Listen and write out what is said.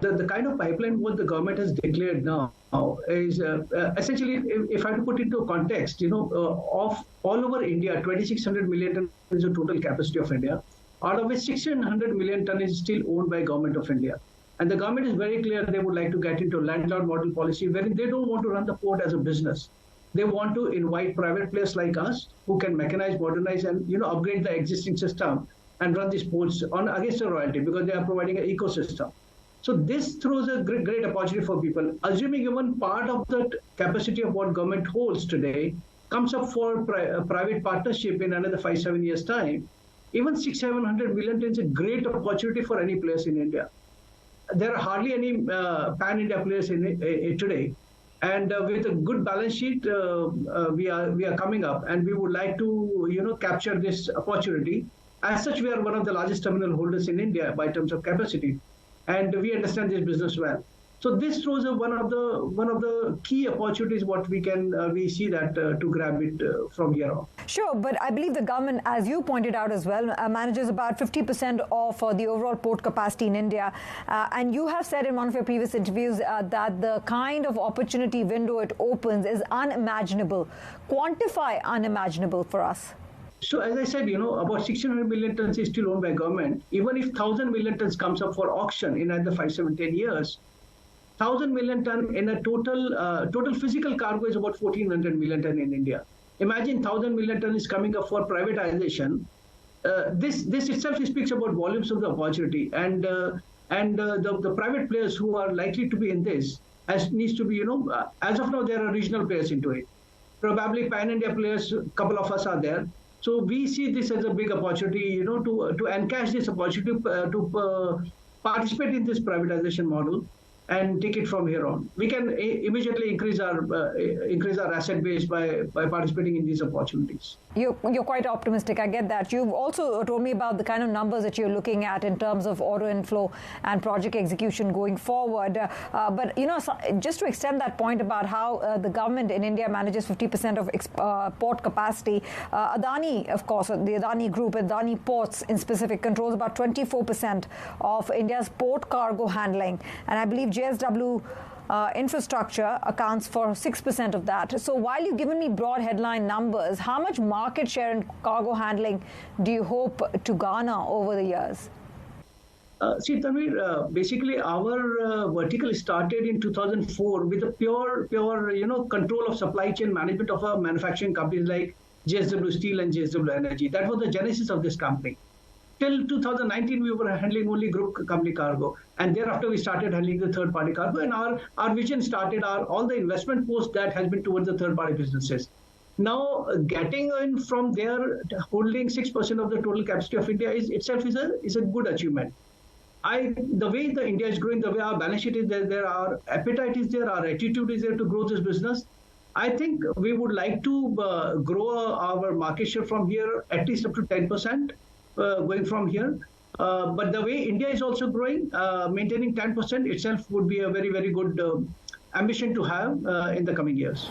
The kind of pipeline what the government has declared now is essentially, if I have to put into context, of all over India, 2,600 million ton is the total capacity of India, out of which 1,600 million ton is still owned by Government of India. And the government is very clear they would like to get into a landlord model policy wherein they don't want to run the port as a business. They want to invite private players like us who can mechanize, modernize, and upgrade the existing system and run these ports on against a royalty because they are providing an ecosystem. So this throws a great opportunity for people. Assuming even part of the capacity of what government holds today comes up for private partnership in another 5-7 years' time, even 600-700 million tons is a great opportunity for any players in India. There are hardly any pan-India players in today. And with a good balance sheet, we are coming up, and we would like to capture this opportunity. As such, we are one of the largest terminal holders in India by terms of capacity. And we understand this business well. So this throws one of the key opportunities what we see that to grab it from here on. Sure, but I believe the government, as you pointed out as well, manages about 50% of the overall port capacity in India. And you have said in one of your previous interviews that the kind of opportunity window it opens is unimaginable. Quantify unimaginable for us. So as I said, about 1,600 million tons is still owned by government. Even if 1,000 million tons comes up for auction in either 5, 7, 10 years, 1,000 million ton in a total physical cargo is about 1,400 million ton in India. Imagine 1,000 million ton is coming up for privatization. This itself speaks about volumes of the opportunity, and the private players who are likely to be in this needs to be as of now there are regional players into it. Probably pan-India players, a couple of us are there. So we see this as a big opportunity, to encash this opportunity to participate in this privatization model and take it from here on. We can immediately increase our asset base by participating in these opportunities. You're quite optimistic. I get that. You've also told me about the kind of numbers that you're looking at in terms of order inflow and project execution going forward. But just to extend that point about how the government in India manages 50% of port capacity, Adani, of course, the Adani Group, Adani Ports in specific, controls about 24% of India's port cargo handling, and I believe JSW Infrastructure accounts for 6% of that. So while you've given me broad headline numbers, how much market share in cargo handling do you hope to garner over the years? See, Tanvir, basically our vertical started in 2004 with a pure control of supply chain management of our manufacturing companies like JSW Steel and JSW Energy. That was the genesis of this company. Till 2019, we were handling only group company cargo. And thereafter, we started handling the third-party cargo. And our vision started, all the investment post that has been towards the third-party businesses. Now, getting in from there, holding 6% of the total capacity of India itself is a good achievement. The way the India is growing, the way our balance sheet is there, our appetite is there, our attitude is there to grow this business. I think we would like to grow our market share from here at least up to 10%. Going from here. But the way India is also growing, maintaining 10% itself would be a very, very good ambition to have in the coming years.